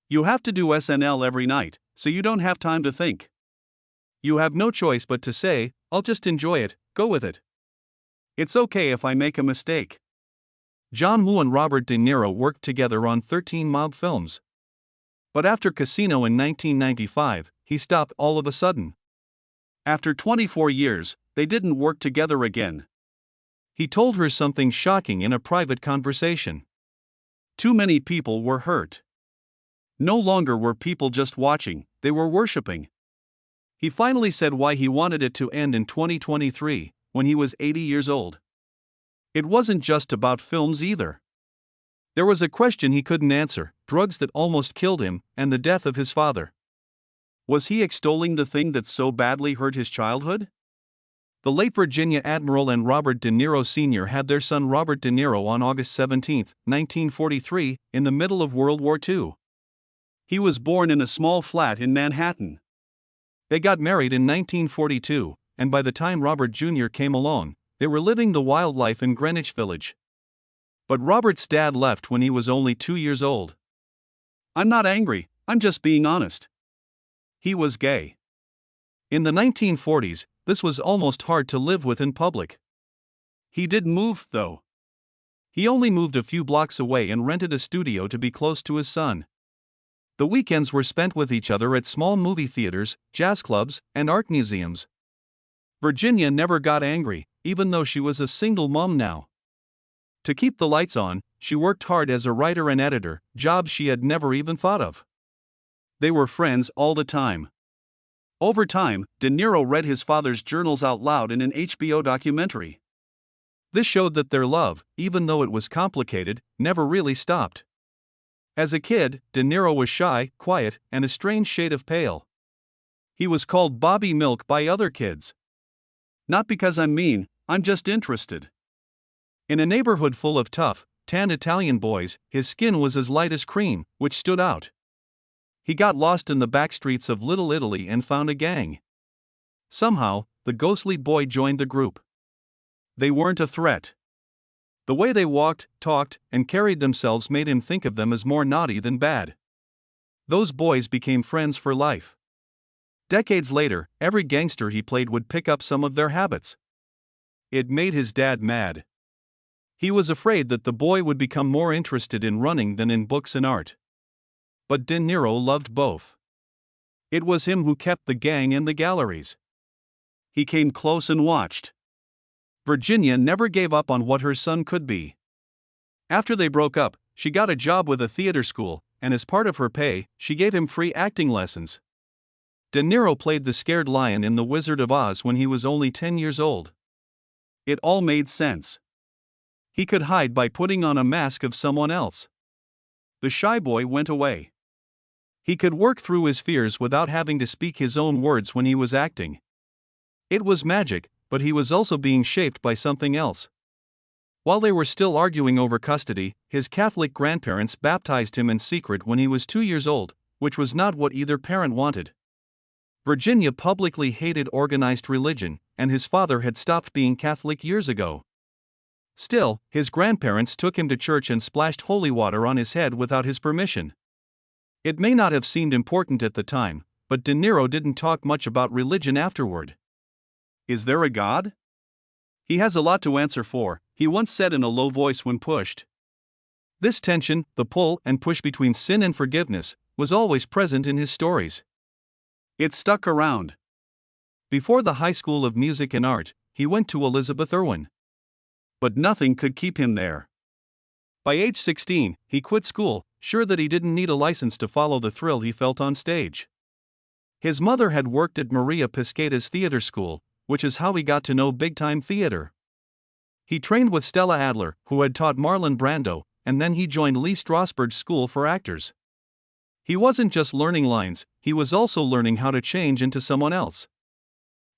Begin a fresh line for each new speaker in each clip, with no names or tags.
You have to do SNL every night, so you don't have time to think. You have no choice but to say, I'll just enjoy it, go with it. It's okay if I make a mistake. John Woo and Robert De Niro worked together on 13 mob films. But after Casino in 1995, he stopped all of a sudden. After 24 years, they didn't work together again. He told her something shocking in a private conversation. Too many people were hurt. No longer were people just watching, they were worshipping. He finally said why he wanted it to end in 2023, when he was 80 years old. It wasn't just about films either. There was a question he couldn't answer: drugs that almost killed him, and the death of his father. Was he extolling the thing that so badly hurt his childhood? The late Virginia Admiral and Robert De Niro Sr. had their son Robert De Niro on August 17, 1943, in the middle of World War II. He was born in a small flat in Manhattan. They got married in 1942, and by the time Robert Jr. came along, they were living the wild life in Greenwich Village. But Robert's dad left when he was only 2 years old. I'm not angry, I'm just being honest. He was gay. In the 1940s, this was almost hard to live with in public. He did move, though. He only moved a few blocks away and rented a studio to be close to his son. The weekends were spent with each other at small movie theaters, jazz clubs, and art museums. Virginia never got angry, even though she was a single mom now. To keep the lights on, she worked hard as a writer and editor, jobs she had never even thought of. They were friends all the time. Over time, De Niro read his father's journals out loud in an HBO documentary. This showed that their love, even though it was complicated, never really stopped. As a kid, De Niro was shy, quiet, and a strange shade of pale. He was called Bobby Milk by other kids. Not because I'm mean, I'm just interested. In a neighborhood full of tough, tan Italian boys, his skin was as light as cream, which stood out. He got lost in the back streets of Little Italy and found a gang. Somehow, the ghostly boy joined the group. They weren't a threat. The way they walked, talked, and carried themselves made him think of them as more naughty than bad. Those boys became friends for life. Decades later, every gangster he played would pick up some of their habits. It made his dad mad. He was afraid that the boy would become more interested in running than in books and art. But De Niro loved both. It was him who kept the gang in the galleries. He came close and watched. Virginia never gave up on what her son could be. After they broke up, she got a job with a theater school, and as part of her pay, she gave him free acting lessons. De Niro played the scared lion in The Wizard of Oz when he was only 10 years old. It all made sense. He could hide by putting on a mask of someone else. The shy boy went away. He could work through his fears without having to speak his own words when he was acting. It was magic, but he was also being shaped by something else. While they were still arguing over custody, his Catholic grandparents baptized him in secret when he was 2 years old, which was not what either parent wanted. Virginia publicly hated organized religion, and his father had stopped being Catholic years ago. Still, his grandparents took him to church and splashed holy water on his head without his permission. It may not have seemed important at the time, but De Niro didn't talk much about religion afterward. Is there a God? He has a lot to answer for, he once said in a low voice when pushed. This tension, the pull and push between sin and forgiveness, was always present in his stories. It stuck around. Before the High School of Music and Art, he went to Elizabeth Irwin. But nothing could keep him there. By age 16, he quit school, sure that he didn't need a license to follow the thrill he felt on stage. His mother had worked at Maria Piscata's theater school, which is how he got to know big-time theater. He trained with Stella Adler, who had taught Marlon Brando, and then he joined Lee Strasberg's School for Actors. He wasn't just learning lines, he was also learning how to change into someone else.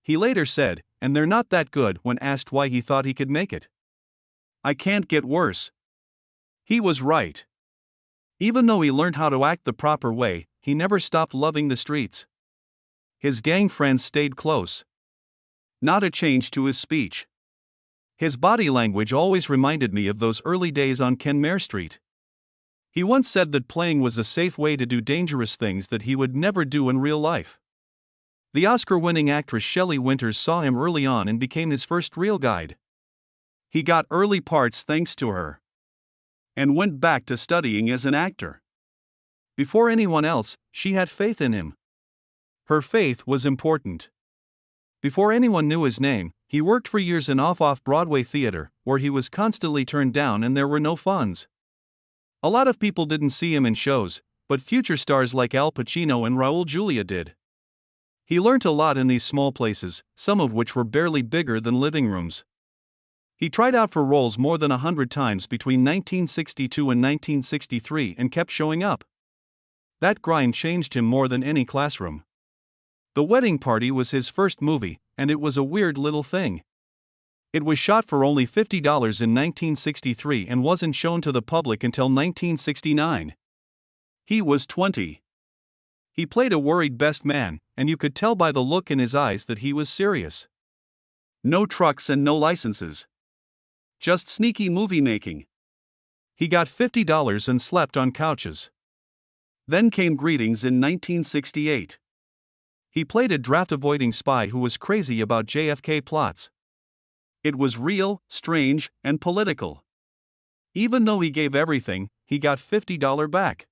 He later said, and they're not that good, when asked why he thought he could make it. I can't get worse. He was right. Even though he learned how to act the proper way, he never stopped loving the streets. His gang friends stayed close. Not a change to his speech. His body language always reminded me of those early days on Kenmare Street. He once said that playing was a safe way to do dangerous things that he would never do in real life. The Oscar-winning actress Shelley Winters saw him early on and became his first real guide. He got early parts thanks to her, and went back to studying as an actor. Before anyone else, she had faith in him. Her faith was important. Before anyone knew his name, he worked for years in off-Broadway theater, where he was constantly turned down and there were no funds. A lot of people didn't see him in shows, but future stars like Al Pacino and Raul Julia did. He learnt a lot in these small places, some of which were barely bigger than living rooms. He tried out for roles more than 100 times between 1962 and 1963 and kept showing up. That grind changed him more than any classroom. The Wedding Party was his first movie, and it was a weird little thing. It was shot for only $50 in 1963 and wasn't shown to the public until 1969. He was 20. He played a worried best man, and you could tell by the look in his eyes that he was serious. No trucks and no licenses. Just sneaky movie making. He got $50 and slept on couches. Then came Greetings in 1968. He played a draft-avoiding spy who was crazy about JFK plots. It was real, strange, and political. Even though he gave everything, he got $50 back.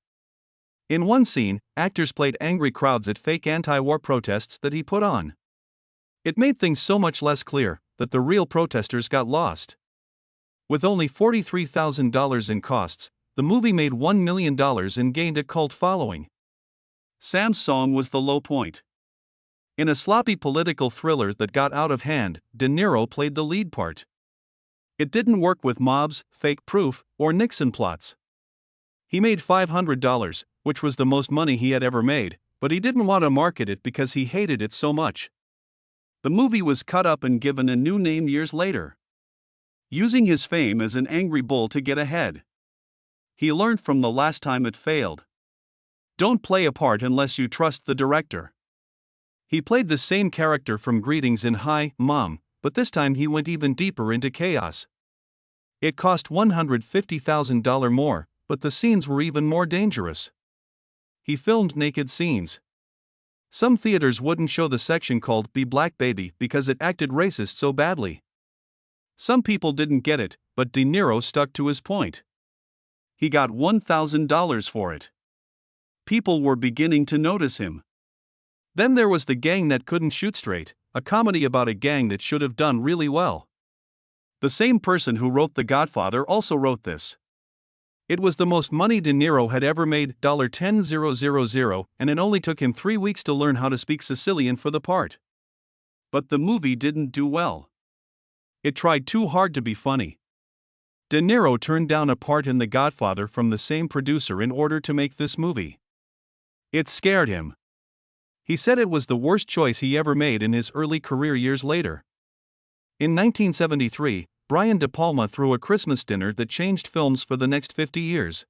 In one scene, actors played angry crowds at fake anti-war protests that he put on. It made things so much less clear that the real protesters got lost. With only $43,000 in costs, the movie made $1 million and gained a cult following. Sam's song was the low point. In a sloppy political thriller that got out of hand, De Niro played the lead part. It didn't work with mobs, fake proof, or Nixon plots. He made $500, which was the most money he had ever made, but he didn't want to market it because he hated it so much. The movie was cut up and given a new name years later, using his fame as an angry bull to get ahead. He learned from the last time it failed. Don't play a part unless you trust the director. He played the same character from Greetings in Hi, Mom, but this time he went even deeper into chaos. It cost $150,000 more, but the scenes were even more dangerous. He filmed naked scenes. Some theaters wouldn't show the section called Be Black Baby because it acted racist so badly. Some people didn't get it, but De Niro stuck to his point. He got $1,000 for it. People were beginning to notice him. Then there was The Gang That Couldn't Shoot Straight, a comedy about a gang that should have done really well. The same person who wrote The Godfather also wrote this. It was the most money De Niro had ever made, $10,000, and it only took him 3 weeks to learn how to speak Sicilian for the part. But the movie didn't do well. It tried too hard to be funny. De Niro turned down a part in The Godfather from the same producer in order to make this movie. It scared him. He said it was the worst choice he ever made in his early career years later. In 1973, Brian De Palma threw a Christmas dinner that changed films for the next 50 years.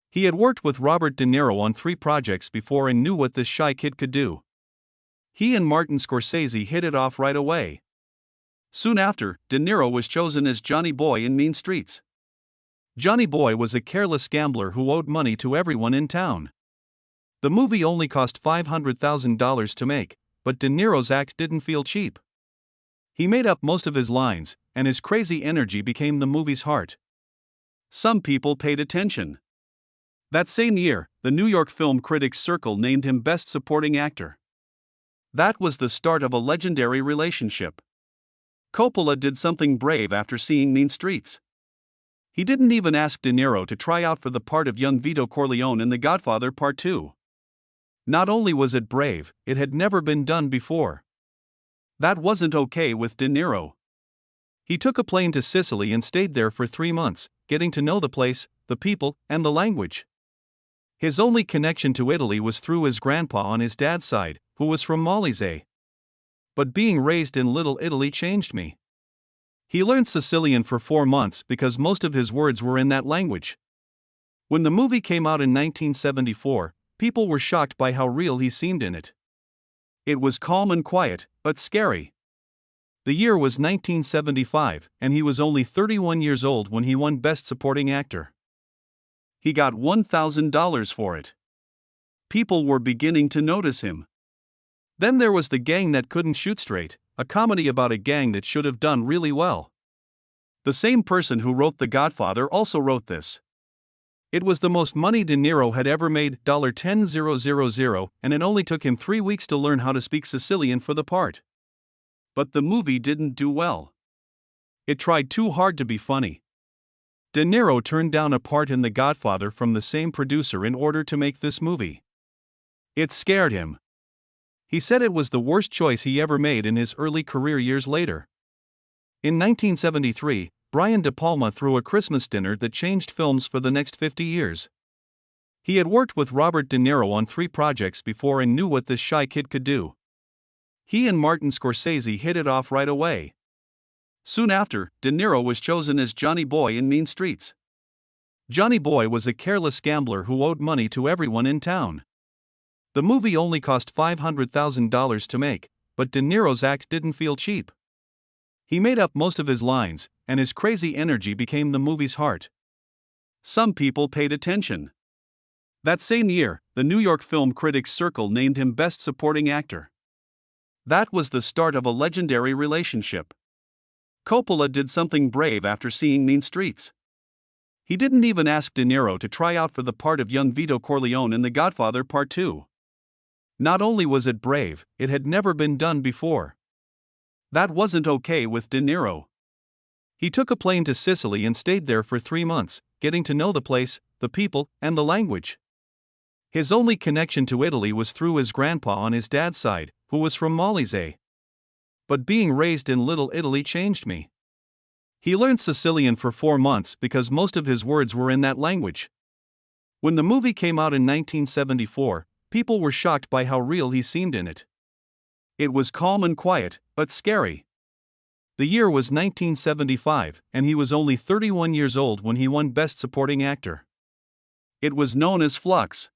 He had worked with Robert De Niro on 3 projects before and knew what this shy kid could do. He and Martin Scorsese hit it off right away. Soon after, De Niro was chosen as Johnny Boy in Mean Streets. Johnny Boy was a careless gambler who owed money to everyone in town. The movie only cost $500,000 to make, but De Niro's act didn't feel cheap. He made up most of his lines, and his crazy energy became the movie's heart. Some people paid attention. That same year, the New York Film Critics Circle named him Best Supporting Actor. That was the start of a legendary relationship. Coppola did something brave after seeing Mean Streets. He didn't even ask De Niro to try out for the part of young Vito Corleone in The Godfather Part 2. Not only was it brave, it had never been done before. That wasn't okay with De Niro. He took a plane to Sicily and stayed there for 3 months, getting to know the place, the people, and the language. His only connection to Italy was through his grandpa on his dad's side, who was from Molise. But being raised in Little Italy changed me. He learned Sicilian for 4 months because most of his words were in that language. When the movie came out in 1974, people were shocked by how real he seemed in it. It was calm and quiet, but scary. The year was 1975, and he was only 31 years old when he won Best Supporting Actor. He got $1,000 for it. People were beginning to notice him. Then there was The Gang That Couldn't Shoot Straight, a comedy about a gang that should have done really well. The same person who wrote The Godfather also wrote this. It was the most money De Niro had ever made, $10,000, and it only took him 3 weeks to learn how to speak Sicilian for the part. But the movie didn't do well. It tried too hard to be funny. De Niro turned down a part in The Godfather from the same producer in order to make this movie. It scared him. He said it was the worst choice he ever made in his early career years later. In 1973, Brian De Palma threw a Christmas dinner that changed films for the next 50 years. He had worked with Robert De Niro on 3 projects before and knew what this shy kid could do. He and Martin Scorsese hit it off right away. Soon after, De Niro was chosen as Johnny Boy in Mean Streets. Johnny Boy was a careless gambler who owed money to everyone in town. The movie only cost $500,000 to make, but De Niro's act didn't feel cheap. He made up most of his lines, and his crazy energy became the movie's heart. Some people paid attention. That same year, the New York Film Critics Circle named him Best Supporting Actor. That was the start of a legendary relationship. Coppola did something brave after seeing Mean Streets. He didn't even ask De Niro to try out for the part of young Vito Corleone in The Godfather Part 2. Not only was it brave, it had never been done before. That wasn't okay with De Niro. He took a plane to Sicily and stayed there for 3 months, getting to know the place, the people, and the language. His only connection to Italy was through his grandpa on his dad's side, who was from Molise. But being raised in Little Italy changed me. He learned Sicilian for 4 months because most of his words were in that language. When the movie came out in 1974, people were shocked by how real he seemed in it. It was calm and quiet, but scary. The year was 1975, and he was only 31 years old when he won Best Supporting Actor. It was known as Flux.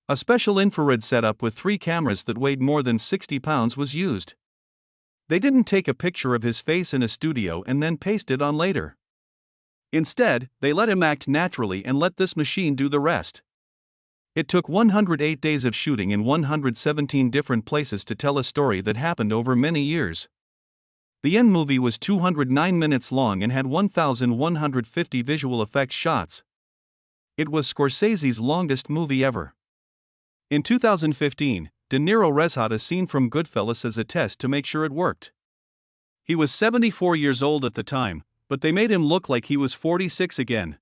A special infrared setup with 3 cameras that weighed more than 60 pounds was used. They didn't take a picture of his face in a studio and then paste it on later. Instead, they let him act naturally and let this machine do the rest. It took 108 days of shooting in 117 different places to tell a story that happened over many years. The end movie was 209 minutes long and had 1,150 visual effects shots. It was Scorsese's longest movie ever. In 2015, De Niro reshot a scene from Goodfellas as a test to make sure it worked. He was 74 years old at the time, but they made him look like he was 46 again.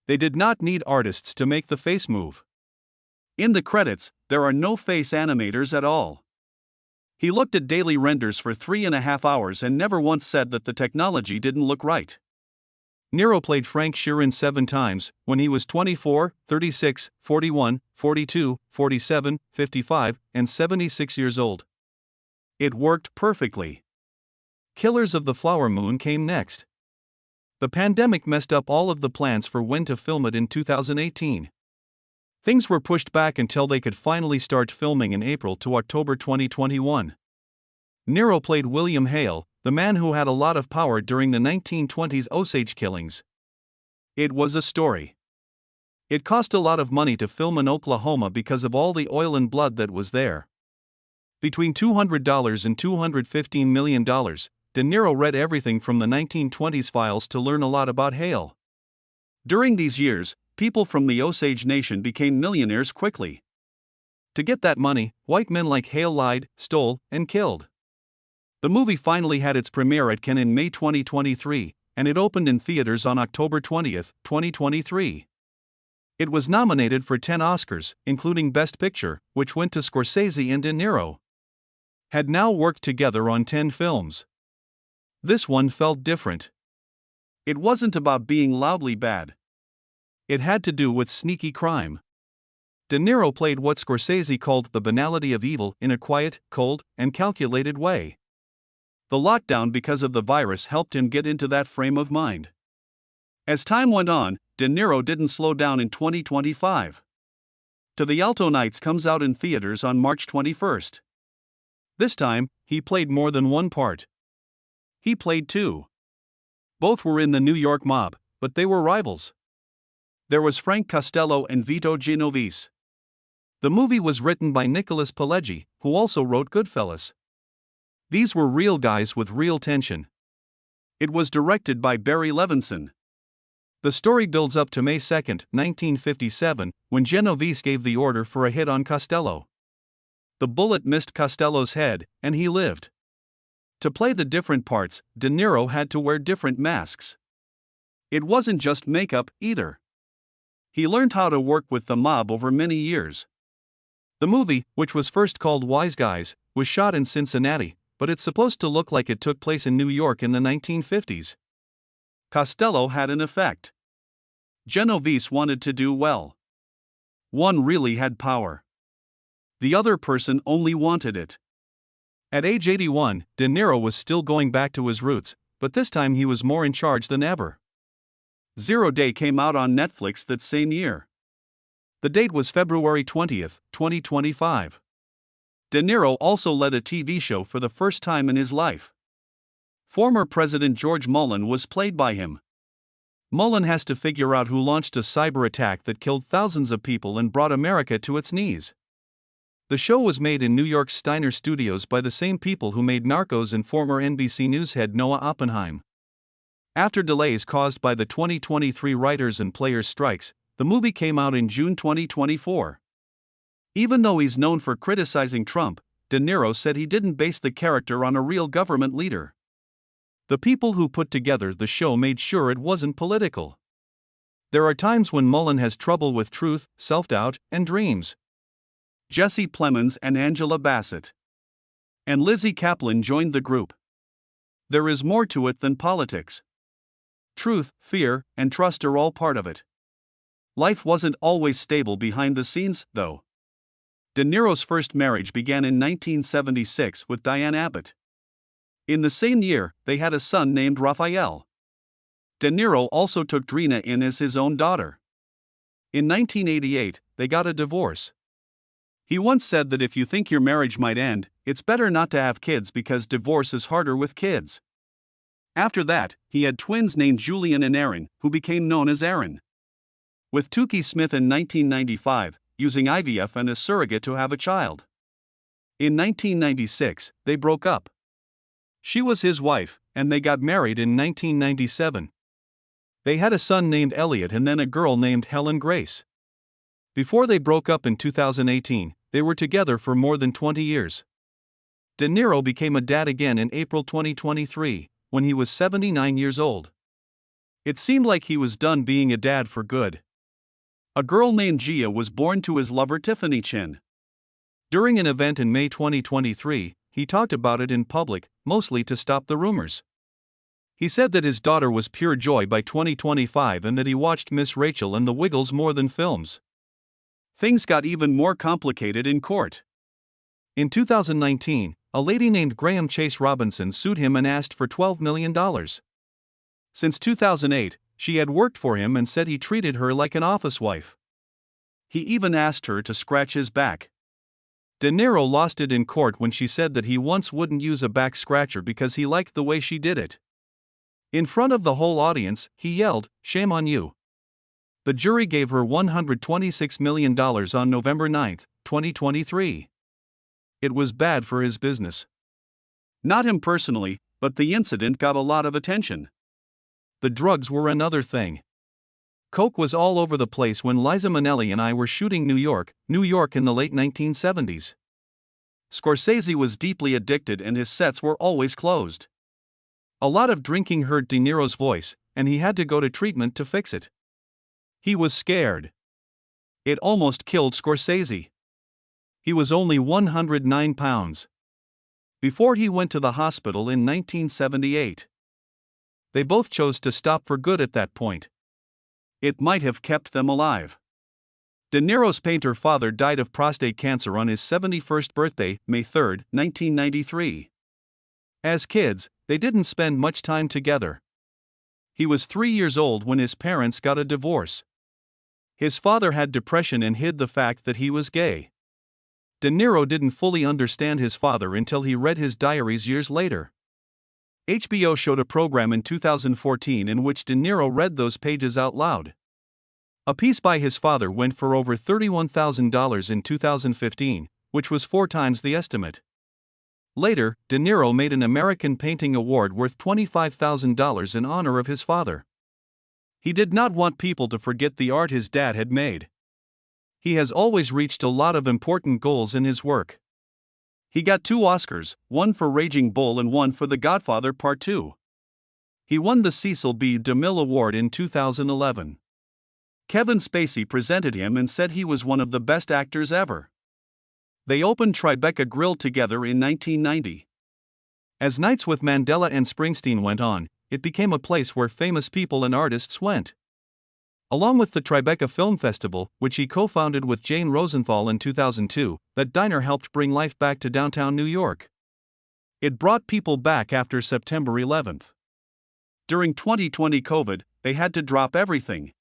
They did not need artists to make the face move. In the credits, there are no face animators at all. He looked at daily renders for 3.5 hours and never once said that the technology didn't look right. Niro played Frank Sheeran 7 times, when he was 24, 36, 41, 42, 47, 55, and 76 years old. It worked perfectly. Killers of the Flower Moon came next. The pandemic messed up all of the plans for when to film it in 2018. Things were pushed back until they could finally start filming in April to October 2021. Niro played William Hale, the man who had a lot of power during the 1920s Osage killings. It was a story. It cost a lot of money to film in Oklahoma because of all the oil and blood that was there. Between $200 and $215 million, De Niro read everything from the 1920s files to learn a lot about Hale. During these years, people from the Osage Nation became millionaires quickly. To get that money, white men like Hale lied, stole, and killed. The movie finally had its premiere at Cannes in May 2023, and it opened in theaters on October 20, 2023. It was nominated for 10 Oscars, including Best Picture, which went to Scorsese and De Niro. Had now worked together on 10 films. This one felt different. It wasn't about being loudly bad. It had to do with sneaky crime. De Niro played what Scorsese called the banality of evil in a quiet, cold, and calculated way. The lockdown because of the virus helped him get into that frame of mind. As time went on, De Niro didn't slow down in 2025. To the Alto Nights comes out in theaters on March 21st. This time, he played more than one part. He played 2. Both were in the New York mob, but they were rivals. There was Frank Costello and Vito Genovese. The movie was written by Nicholas Pileggi, who also wrote Goodfellas. These were real guys with real tension. It was directed by Barry Levinson. The story builds up to May 2, 1957, when Genovese gave the order for a hit on Costello. The bullet missed Costello's head, and he lived. To play the different parts, De Niro had to wear different masks. It wasn't just makeup, either. He learned how to work with the mob over many years. The movie, which was first called Wise Guys, was shot in Cincinnati, but it's supposed to look like it took place in New York in the 1950s. Costello had an effect. Genovese wanted to do well. One really had power. The other person only wanted it. At age 81, De Niro was still going back to his roots, but this time he was more in charge than ever. Zero Day came out on Netflix that same year. The date was February 20, 2025. De Niro also led a TV show for the first time in his life. Former President George Mullen was played by him. Mullen has to figure out who launched a cyber attack that killed thousands of people and brought America to its knees. The show was made in New York's Steiner Studios by the same people who made Narcos and former NBC News head Noah Oppenheim. After delays caused by the 2023 writers and players strikes, the movie came out in June 2024. Even though he's known for criticizing Trump, De Niro said he didn't base the character on a real government leader. The people who put together the show made sure it wasn't political. There are times when Mullen has trouble with truth, self-doubt, and dreams. Jesse Plemons and Angela Bassett and Lizzie Kaplan joined the group. There is more to it than politics. Truth, fear, and trust are all part of it. Life wasn't always stable behind the scenes, though. De Niro's first marriage began in 1976 with Diane Abbott. In the same year, they had a son named Raphael. De Niro also took Drina in as his own daughter. In 1988, they got a divorce. He once said that if you think your marriage might end, it's better not to have kids because divorce is harder with kids. After that, he had twins named Julian and Aaron, who became known as Aaron. With Tukey Smith in 1995, using IVF and a surrogate to have a child. In 1996, they broke up. She was his wife, and they got married in 1997. They had a son named Elliot and then a girl named Helen Grace. Before they broke up in 2018, they were together for more than 20 years. De Niro became a dad again in April 2023, when he was 79 years old. It seemed like he was done being a dad for good. A girl named Gia was born to his lover Tiffany Chin. During an event in May 2023, he talked about it in public, mostly to stop the rumors. He said that his daughter was pure joy by 2025 and that he watched Miss Rachel and the Wiggles more than films. Things got even more complicated in court. In 2019, a lady named Graham Chase Robinson sued him and asked for $12 million. Since 2008, she had worked for him and said he treated her like an office wife. He even asked her to scratch his back. De Niro lost it in court when she said that he once wouldn't use a back scratcher because he liked the way she did it. In front of the whole audience, he yelled, "Shame on you." The jury gave her $126 million on November 9, 2023. It was bad for his business. Not him personally, but the incident got a lot of attention. The drugs were another thing. Coke was all over the place when Liza Minnelli and I were shooting New York in the late 1970s. Scorsese was deeply addicted and his sets were always closed. A lot of drinking hurt De Niro's voice, and he had to go to treatment to fix it. He was scared. It almost killed Scorsese. He was only 109 pounds. Before he went to the hospital in 1978. They both chose to stop for good at that point. It might have kept them alive. De Niro's painter father died of prostate cancer on his 71st birthday, May 3, 1993. As kids, they didn't spend much time together. He was 3 years old when his parents got a divorce. His father had depression and hid the fact that he was gay. De Niro didn't fully understand his father until he read his diaries years later. HBO showed a program in 2014 in which De Niro read those pages out loud. A piece by his father went for over $31,000 in 2015, which was 4 times the estimate. Later, De Niro made an American Painting Award worth $25,000 in honor of his father. He did not want people to forget the art his dad had made. He has always reached a lot of important goals in his work. He got 2 Oscars, one for Raging Bull and one for The Godfather Part 2. He won the Cecil B. DeMille Award in 2011. Kevin Spacey presented him and said he was one of the best actors ever. They opened Tribeca Grill together in 1990. As Nights with Mandela and Springsteen went on, it became a place where famous people and artists went. Along with the Tribeca Film Festival, which he co-founded with Jane Rosenthal in 2002, that diner helped bring life back to downtown New York. It brought people back after September 11th. During 2020 COVID, they had to drop everything.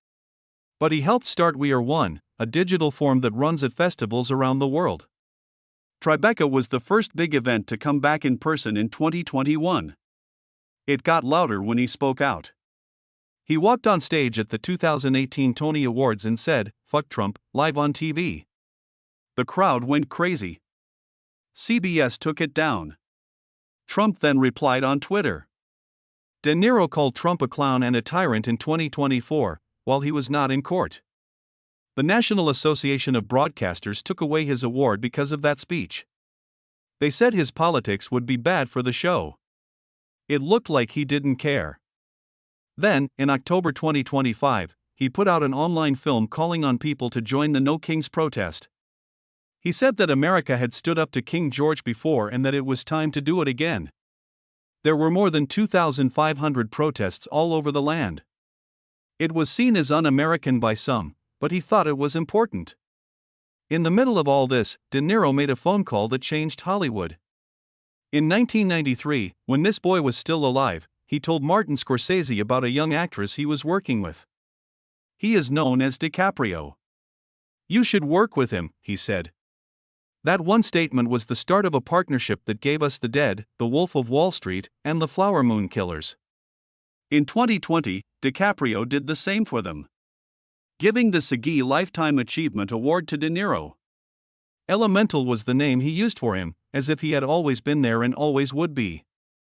But he helped start We Are One, a digital forum that runs at festivals around the world. Tribeca was the first big event to come back in person in 2021. It got louder when he spoke out. He walked on stage at the 2018 Tony Awards and said, "Fuck Trump," live on TV. The crowd went crazy. CBS took it down. Trump then replied on Twitter. De Niro called Trump a clown and a tyrant in 2024, while he was not in court. The National Association of Broadcasters took away his award because of that speech. They said his politics would be bad for the show. It looked like he didn't care. Then, in October 2025, he put out an online film calling on people to join the No Kings protest. He said that America had stood up to King George before and that it was time to do it again. There were more than 2,500 protests all over the land. It was seen as un-American by some, but he thought it was important. In the middle of all this, De Niro made a phone call that changed Hollywood. In 1993, when this boy was still alive, he told Martin Scorsese about a young actress he was working with. He is known as DiCaprio. "You should work with him," he said. That one statement was the start of a partnership that gave us The Dead, The Wolf of Wall Street, and The Flower Moon Killers. In 2020, DiCaprio did the same for them, giving the SAG Lifetime Achievement Award to De Niro. Elemental was the name he used for him, as if he had always been there and always would be.